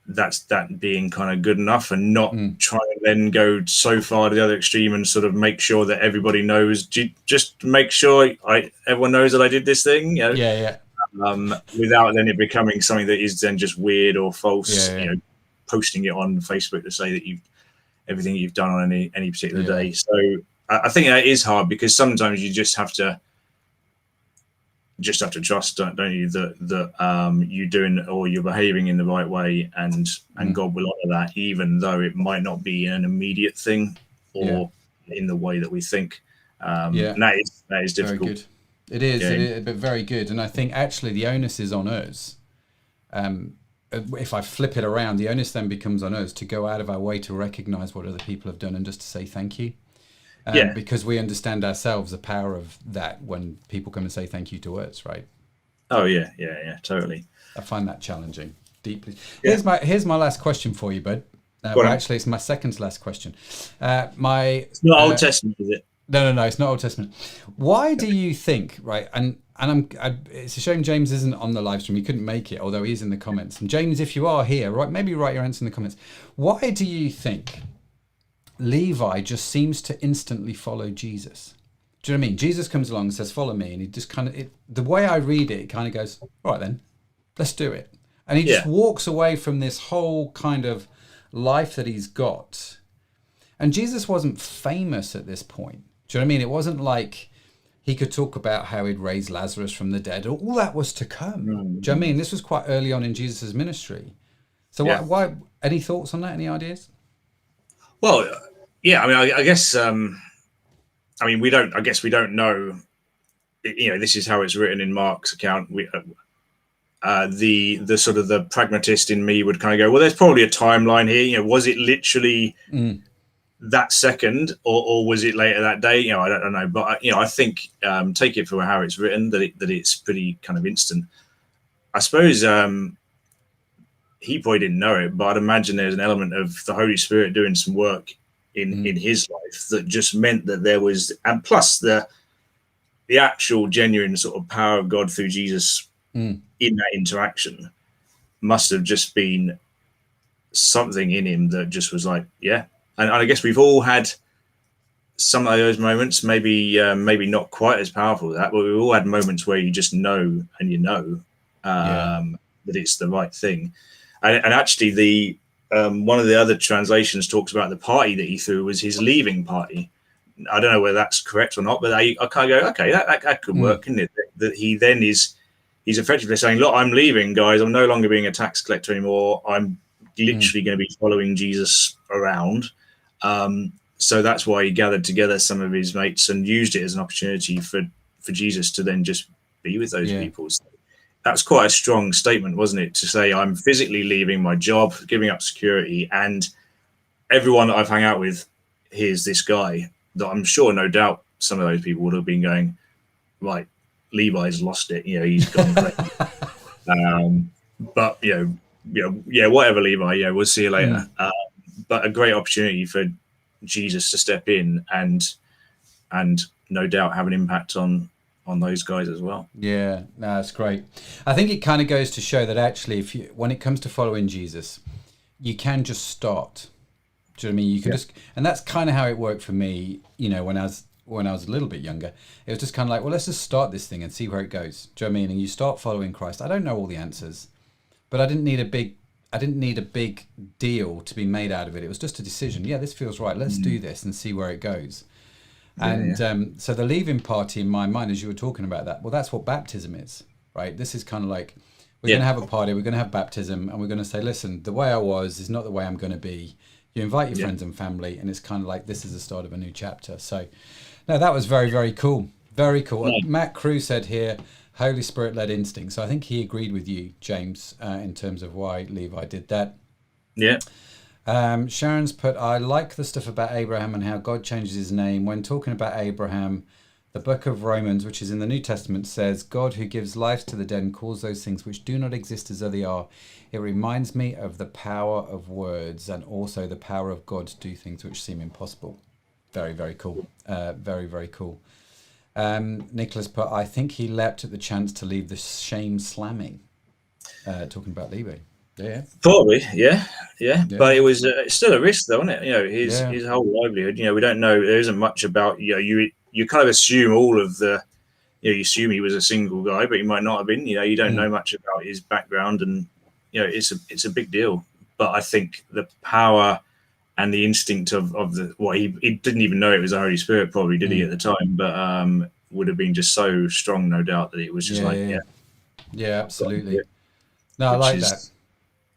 [SPEAKER 2] that being kind of good enough, and not trying to then go so far to the other extreme and sort of make sure that everybody knows. Just make sure everyone knows that I did this thing. Without then it becoming something that is then just weird or false. Posting it on Facebook to say that everything you've done on any particular day. So I think that is hard, because sometimes you just have to trust, don't you, that you're doing or you're behaving in the right way, and God will honor that, even though it might not be an immediate thing or in the way that we think. And that is difficult.
[SPEAKER 1] Very good. It is, but very good. And I think actually the onus is on us. If I flip it around, the onus then becomes on us to go out of our way to recognize what other people have done and just to say thank you. Because we understand ourselves the power of that when people come and say thank you to us, right?
[SPEAKER 2] Oh yeah, totally.
[SPEAKER 1] I find that challenging deeply. Here's my last question for you, bud. Actually, it's my second to last question. It's
[SPEAKER 2] not Old Testament, is it?
[SPEAKER 1] No, it's not Old Testament. Why do you think, right? And it's a shame James isn't on the live stream. He couldn't make it, although he's in the comments. And James, if you are here, right, maybe write your answer in the comments. Why do you think Levi just seems to instantly follow Jesus? Do you know what I mean? Jesus comes along and says, follow me. And he just kind of, the way I read it kind of goes, all right then, let's do it. And he just walks away from this whole kind of life that he's got. And Jesus wasn't famous at this point. Do you know what I mean? It wasn't like He could talk about how he'd raised Lazarus from the dead. All that was to come. Do you know what I mean? This was quite early on in Jesus' ministry. So why? Any thoughts on that? Any ideas?
[SPEAKER 2] Well, yeah. I mean, I guess. I mean, we don't. I guess we don't know. This is how it's written in Mark's account. The sort of the pragmatist in me would kind of go, well, there's probably a timeline here. Was it literally that second, or was it later that day? I don't know. But I think take it for how it's written, that it's pretty kind of instant. I suppose he probably didn't know it, but I'd imagine there's an element of the Holy Spirit doing some work in his life that just meant that there was, and plus the actual genuine sort of power of God through Jesus in that interaction must have just been something in him that just was like, yeah. And I guess we've all had some of those moments, maybe not quite as powerful as that, but we've all had moments where you just know, and that it's the right thing. And actually, the one of the other translations talks about the party that he threw was his leaving party. I don't know whether that's correct or not, but I kind of go, okay, that could work, isn't it? That he then he's effectively saying, look, I'm leaving, guys. I'm no longer being a tax collector anymore. I'm literally going to be following Jesus around. So that's why he gathered together some of his mates and used it as an opportunity for Jesus to then just be with those people. So that's quite a strong statement, wasn't it? To say, I'm physically leaving my job, giving up security, and everyone that I've hung out with, here's this guy that I'm sure, no doubt, some of those people would have been going, right, Levi's lost it. He's gone crazy. But whatever, Levi. We'll see you later. But a great opportunity for Jesus to step in and no doubt have an impact on those guys as well.
[SPEAKER 1] Yeah, no, that's great. I think it kind of goes to show that actually, when it comes to following Jesus, you can just start. Do you know what I mean? You can just, and that's kind of how it worked for me. When I was a little bit younger, it was just kind of like, well, let's just start this thing and see where it goes. Do you know what I mean? And you start following Christ. I don't know all the answers, but I didn't need a big deal to be made out of it. It was just a decision. Yeah, this feels right. Let's do this and see where it goes. So the leaving party in my mind, as you were talking about that, well, that's what baptism is, right? This is kind of like, we're going to have a party, we're going to have baptism, and we're going to say, listen, the way I was is not the way I'm going to be. You invite your friends and family, and it's kind of like, this is the start of a new chapter. So, no, that was very, very cool. Very cool. Yeah. Matt Crew said here, Holy Spirit-led instinct. So I think he agreed with you, James, in terms of why Levi did that.
[SPEAKER 2] Yeah.
[SPEAKER 1] Sharon's put, I like the stuff about Abraham and how God changes his name. When talking about Abraham, the book of Romans, which is in the New Testament, says, God who gives life to the dead and calls those things which do not exist as though they are. It reminds me of the power of words and also the power of God to do things which seem impossible. Very, very cool. Very, very cool. Nicholas put, I think he leapt at the chance to leave the shame slamming. Talking about Levi. Yeah.
[SPEAKER 2] Probably, yeah. But it was still a risk, though, isn't it? His whole livelihood. We don't know. There isn't much about. You kind of assume all of the. You assume he was a single guy, but he might not have been. You don't know much about his background, and it's a big deal. But I think the power and the instinct of the he didn't even know it was the Holy Spirit, probably, did he, at the time? But would have been just so strong, no doubt, that it was just
[SPEAKER 1] yeah, absolutely. No, I like that.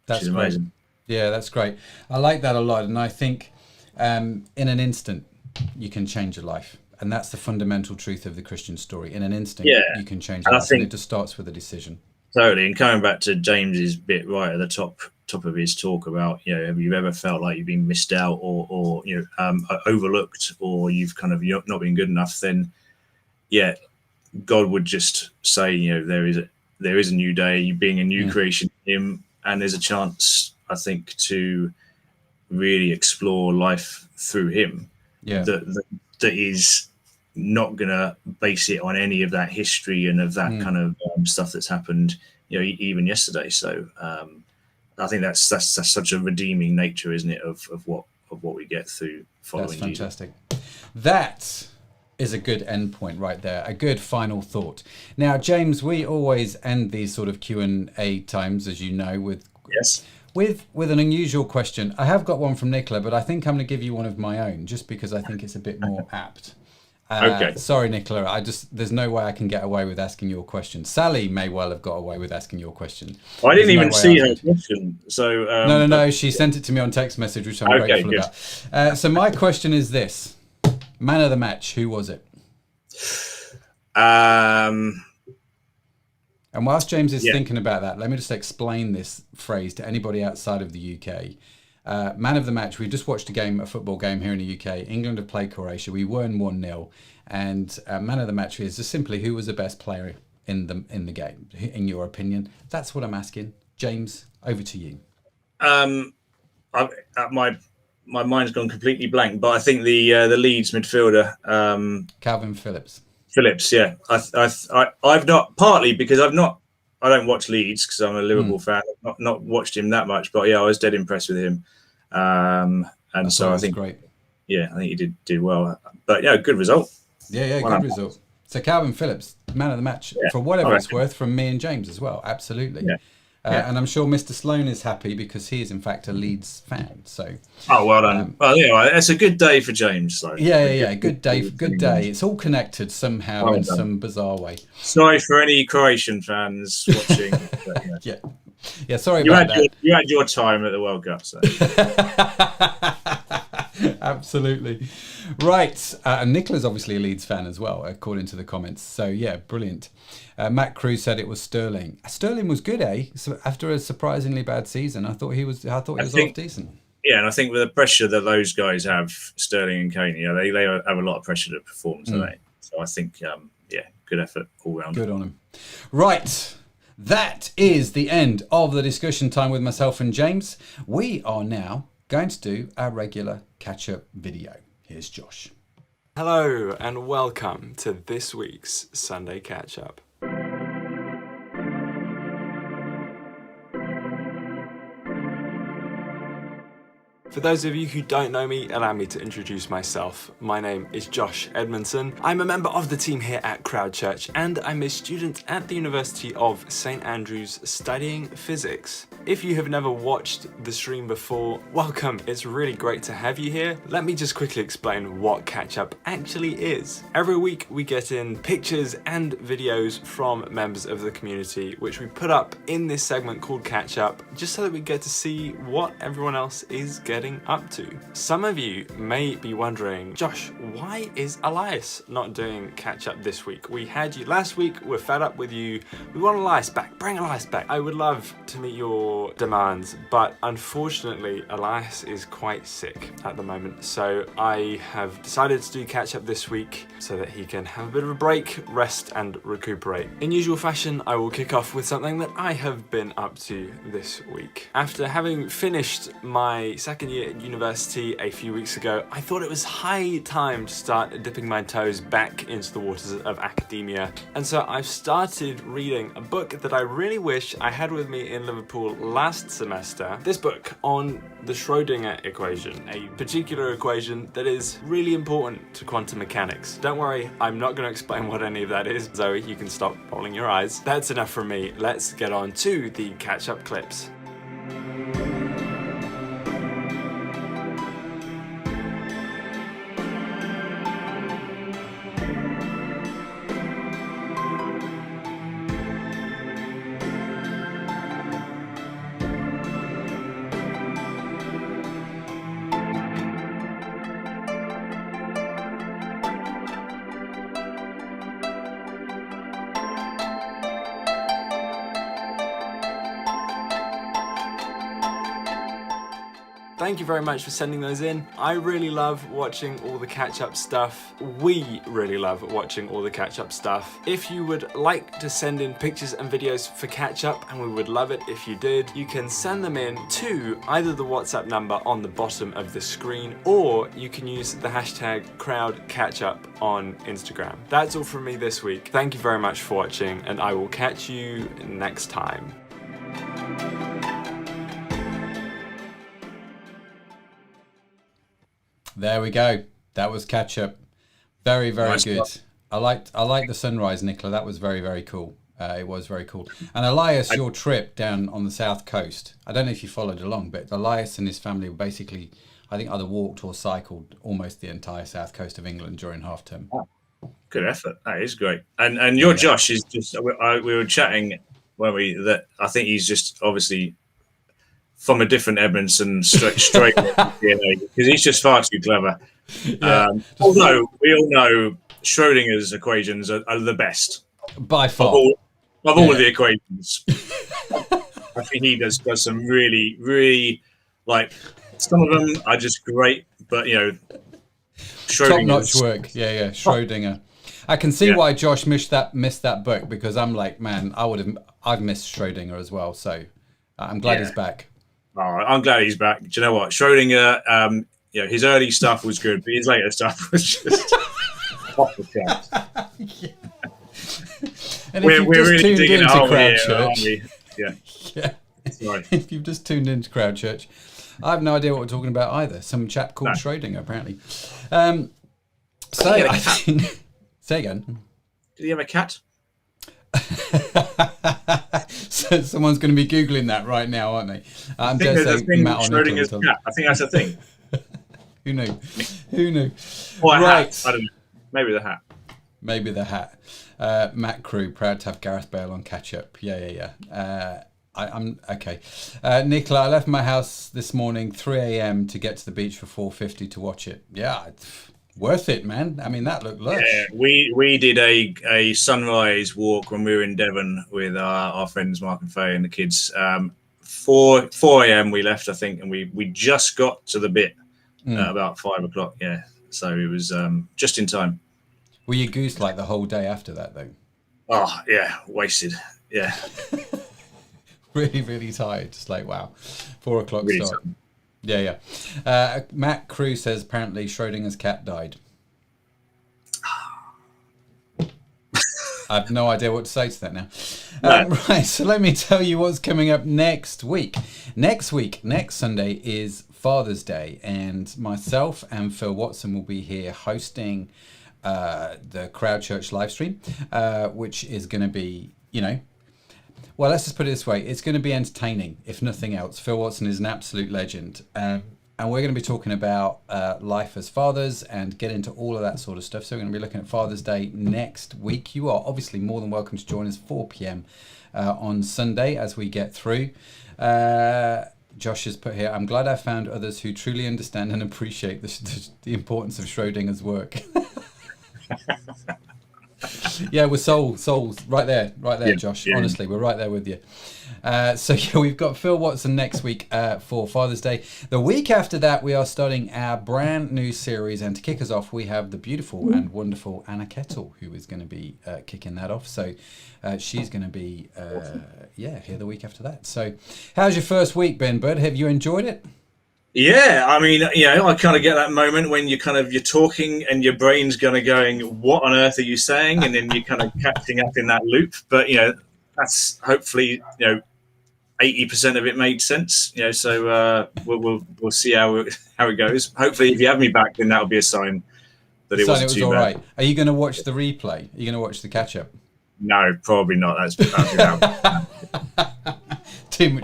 [SPEAKER 1] That's amazing. Yeah, that's great. I like that a lot, and I think in an instant you can change your life, and that's the fundamental truth of the Christian story. In an instant, you can change your life, and it just starts with a decision.
[SPEAKER 2] Totally. And coming back to James's bit right at the top of his talk about, have you ever felt like you've been missed out or overlooked, or you've kind of not been good enough? Then, God would just say, there is a new day, being a new creation in Him. And there's a chance, I think, to really explore life through Him. Yeah. That is not going to base it on any of that history and of that kind of stuff that's happened, even yesterday. So I think that's such a redeeming nature, isn't it, of what we get through following Jesus.
[SPEAKER 1] That's fantastic. That is a good end point right there, a good final thought. Now, James, we always end these sort of Q&A times, as you know, with an unusual question. I have got one from Nicola, but I think I'm going to give you one of my own, just because I think it's a bit more apt.
[SPEAKER 2] Okay.
[SPEAKER 1] Sorry, Nicola. There's no way I can get away with asking your question. Sally may well have got away with asking your question.
[SPEAKER 2] I didn't even see her question. So
[SPEAKER 1] no. She sent it to me on text message, which I'm grateful about. So my question is this: man of the match, who was it? And whilst James is thinking about that, let me just explain this phrase to anybody outside of the UK. Man of the match, we just watched a football game here in the UK. England have played Croatia. We won 1-0. And man of the match is just simply who was the best player in the game, in your opinion. That's what I'm asking. James, over to you.
[SPEAKER 2] My mind's gone completely blank, but I think the Leeds midfielder,
[SPEAKER 1] Calvin Phillips.
[SPEAKER 2] Yeah. I've not, partly because I don't watch Leeds because I'm a Liverpool fan. I've not watched him that much, but yeah, I was dead impressed with him. And so I think
[SPEAKER 1] great.
[SPEAKER 2] Yeah, I think he did well. But yeah, good result.
[SPEAKER 1] Yeah, good result. So Calvin Phillips, man of the match, for whatever it's worth, from me and James as well. Absolutely. Yeah. And I'm sure Mr. Sloan is happy because he is in fact a Leeds fan. So.
[SPEAKER 2] Oh, well done. Well, yeah, it's a good day for James. So.
[SPEAKER 1] Yeah. Good day. It's all connected somehow in some bizarre way.
[SPEAKER 2] Sorry for any Croatian fans watching. But,
[SPEAKER 1] yeah. Sorry about that.
[SPEAKER 2] You had your time at the World Cup. So.
[SPEAKER 1] Absolutely. Right. And Nicola's obviously a Leeds fan as well, according to the comments. So, yeah, brilliant. Matt Cruz said it was Sterling. Sterling was good, eh? So after a surprisingly bad season, I thought he was half decent.
[SPEAKER 2] Yeah, and I think with the pressure that those guys have, Sterling and Kane, they have a lot of pressure to perform, don't they? So I think, good effort all round.
[SPEAKER 1] Good on him. Right. That is the end of the discussion time with myself and James. We are now going to do our regular catch-up video. Here's Josh.
[SPEAKER 5] Hello and welcome to this week's Sunday Catch-Up. For those of you who don't know me, allow me to introduce myself. My name is Josh Edmondson. I'm a member of the team here at CROWD Church, and I'm a student at the University of St Andrews studying physics. If you have never watched the stream before, welcome. It's really great to have you here. Let me just quickly explain what Catch-Up actually is. Every week we get in pictures and videos from members of the community, which we put up in this segment called Catch-Up, just so that we get to see what everyone else is getting up to. Some of you may be wondering, Josh, why is Elias not doing Catch-Up this week? We had you last week, we're fed up with you, we want Elias back, bring Elias back. I would love to meet your demands, but unfortunately Elias is quite sick at the moment, so I have decided to do Catch-Up this week so that he can have a bit of a break, rest and recuperate. In usual fashion, I will kick off with something that I have been up to this week. After having finished my second year at university a few weeks ago, I thought it was high time to start dipping my toes back into the waters of academia, and so I've started reading a book that I really wish I had with me in Liverpool last semester. This book on the Schrödinger equation, a particular equation that is really important to quantum mechanics. Don't worry, I'm not going to explain what any of that is, Zoe, you can stop rolling your eyes. That's enough from me. Let's get on to the catch-up clips. Thank you very much for sending those in. I really love watching all the catch-up stuff. We really love watching all the catch-up stuff. If you would like to send in pictures and videos for catch-up, and we would love it if you did, you can send them in to either the WhatsApp number on the bottom of the screen, or you can use the hashtag CrowdCatchup on Instagram. That's all from me this week. Thank you very much for watching, and I will catch you next time.
[SPEAKER 1] There we go. That was Catch-Up. Very, very
[SPEAKER 2] Nice
[SPEAKER 1] good.
[SPEAKER 2] stuff.
[SPEAKER 1] I liked the sunrise, Nicola. That was very, very cool. It was very cool. And Elias, your trip down on the south coast, I don't know if you followed along, but Elias and his family were basically, I think, either walked or cycled almost the entire south coast of England during half term.
[SPEAKER 2] Good effort. That is great. And your Josh is just. We were chatting when that I think he's just obviously from a different Edmondson straight because he's just far too clever.
[SPEAKER 1] Yeah,
[SPEAKER 2] although we all know Schrodinger's equations are the best
[SPEAKER 1] by far
[SPEAKER 2] of all of the equations. I think he does some really, really like some of them are just great, but
[SPEAKER 1] top-notch work. Yeah, Schrodinger. I can see why Josh missed that book because I'm like, man, I've missed Schrodinger as well. So I'm glad he's back.
[SPEAKER 2] Oh, I'm glad he's back. Do you know what? Schrodinger, his early stuff was good, but his later stuff was just off the charts.
[SPEAKER 1] And
[SPEAKER 2] we're really digging a hole here,
[SPEAKER 1] Church,
[SPEAKER 2] aren't we? Yeah.
[SPEAKER 1] Sorry. If you've just tuned into CROWD Church, I have no idea what we're talking about either. Some chap called Schrodinger, apparently. I think... Say again.
[SPEAKER 2] Did he have a cat?
[SPEAKER 1] So someone's going to be Googling that right now, aren't they?
[SPEAKER 2] I think there's a thing Schrodinger's cat. I think that's a thing.
[SPEAKER 1] Who knew?
[SPEAKER 2] Or a hat. I don't know. Maybe the hat.
[SPEAKER 1] Matt Crew, proud to have Gareth Bale on catch-up. Yeah. I'm okay. Nicola, I left my house this morning 3 a.m. to get to the beach for 4:50 to watch it. Yeah, worth it, man. I mean, that looked lush.
[SPEAKER 2] Yeah, we did a sunrise walk when we were in Devon with our friends Mark and Faye and the kids. 4 a.m. we left, I think, and we just got to the bit at about 5 o'clock. Yeah, so it was just in time.
[SPEAKER 1] Were you goose like the whole day after that, though?
[SPEAKER 2] Oh yeah, wasted. Yeah.
[SPEAKER 1] Really, really tired. Just like, wow. 4 o'clock
[SPEAKER 2] really
[SPEAKER 1] start. Tired. Yeah. Matt Crew says apparently Schrodinger's cat died. I have no idea what to say to that now. Right, so let me tell you what's coming up next week. Next Sunday is Father's Day, and myself and Phil Watson will be here hosting the CROWD Church Livestream, which is going to be, well, let's just put it this way. It's going to be entertaining, if nothing else. Phil Watson is an absolute legend. And we're going to be talking about life as fathers and get into all of that sort of stuff. So we're going to be looking at Father's Day next week. You are obviously more than welcome to join us 4 p.m. On Sunday as we get through. Josh has put here, I'm glad I found others who truly understand and appreciate the importance of Schrodinger's work. Yeah, we're souls right there, Josh. Yeah. Honestly, we're right there with you. We've got Phil Watson next week for Father's Day. The week after that, we are starting our brand new series, and to kick us off, we have the beautiful and wonderful Anna Kettle, who is going to be kicking that off. So she's going to be here the week after that. So, how's your first week been, bud? Have you enjoyed it?
[SPEAKER 2] Yeah, I mean, I kind of get that moment when you're talking and your brain's going, what on earth are you saying? And then you're kind of catching up in that loop. But, that's hopefully, 80% of it made sense. So we'll see how it goes. Hopefully, if you have me back, then that'll be a sign that it wasn't too bad. Right.
[SPEAKER 1] Are you going to watch the replay? Are you going to watch the catch-up?
[SPEAKER 2] No, probably not. I'll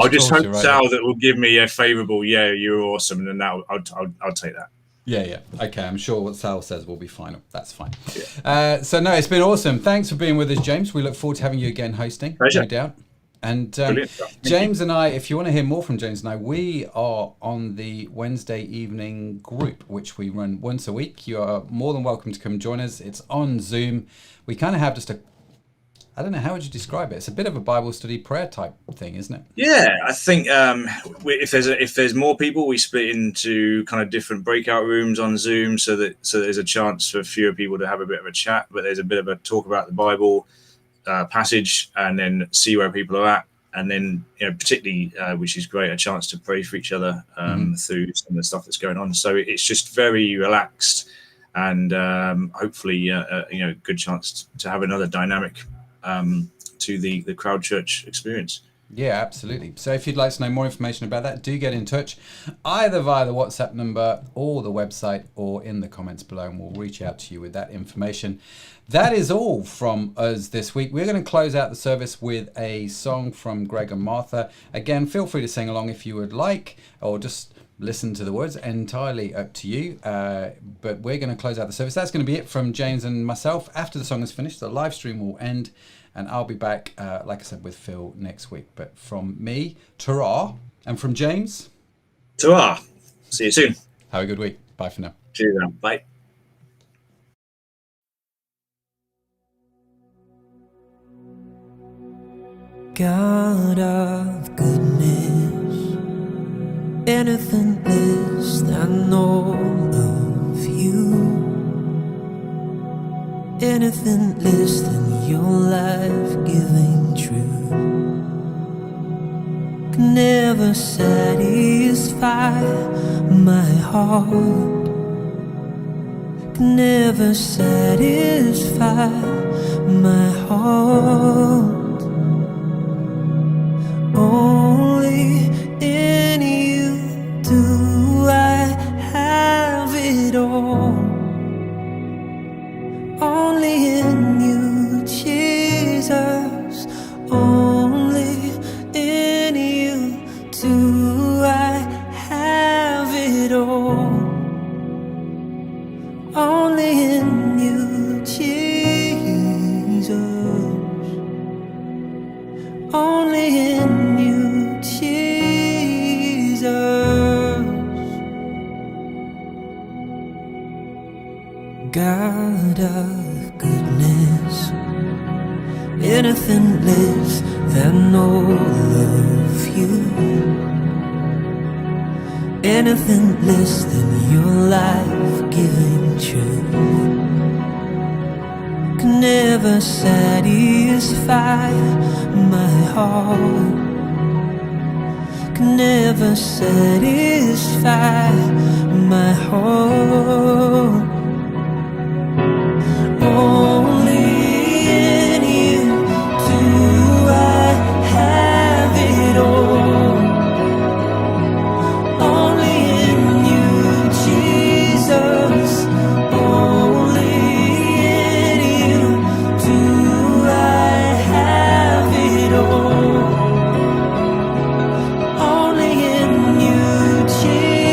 [SPEAKER 2] just hope Sal that will give me a favourable, you're awesome, and then I'll take that.
[SPEAKER 1] Yeah. Okay, I'm sure what Sal says will be fine. That's fine. Yeah. It's been awesome. Thanks for being with us, James. We look forward to having you again hosting.
[SPEAKER 2] Pleasure.
[SPEAKER 1] No doubt. And James and I, if you want to hear more from James and I, we are on the Wednesday evening group, which we run once a week. You are more than welcome to come join us. It's on Zoom. We kind of have just I don't know, how would you describe it? It's a bit of a Bible study prayer type thing, isn't it?
[SPEAKER 2] Yeah, I think if there's more people, we split into kind of different breakout rooms on Zoom, so there's a chance for fewer people to have a bit of a chat, but there's a bit of a talk about the Bible passage, and then see where people are at, and then particularly, which is great, a chance to pray for each other through some of the stuff that's going on. So it's just very relaxed, and hopefully, good chance to have another dynamic to the CROWD Church experience.
[SPEAKER 1] Yeah, absolutely. So if you'd like to know more information about that, do get in touch either via the WhatsApp number or the website or in the comments below, and we'll reach out to you with that information. That is all from us this week. We're going to close out the service with a song from Greg and Martha. Again, feel free to sing along if you would like, or just listen to the words, entirely up to you. But we're going to close out the service. That's going to be it from James and myself. After the song is finished, the live stream will end, and I'll be back, like I said, with Phil next week. But from me, ta-ra, and from James,
[SPEAKER 2] ta-ra. See you soon.
[SPEAKER 1] Have a good week. Bye for now.
[SPEAKER 2] Cheers, man. Bye.
[SPEAKER 4] God of goodness, anything less than all of you, anything less than your life-giving truth, can never satisfy my heart, can never satisfy my heart. Only in you do I have it all. Only in you, Jesus. Only in you do I have it all. Only in you, Jesus. Only in you, Jesus. God of goodness, anything less than all of you, anything less than your life-giving truth, can never satisfy my heart, can never satisfy my heart. Only in you do I have it all. Only in you, Jesus. Only in you do I have it all. Only in you, Jesus.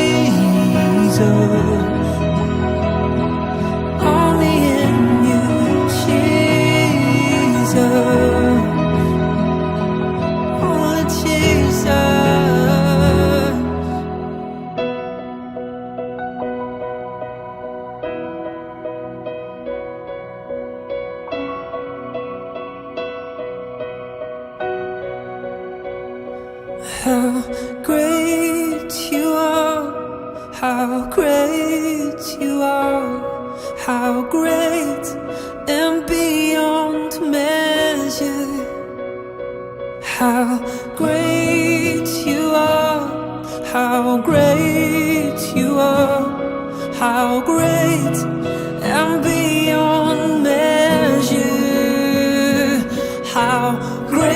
[SPEAKER 4] How great you are, how great you are, how great and beyond measure. How great you are, how great you are, how great and beyond measure. How great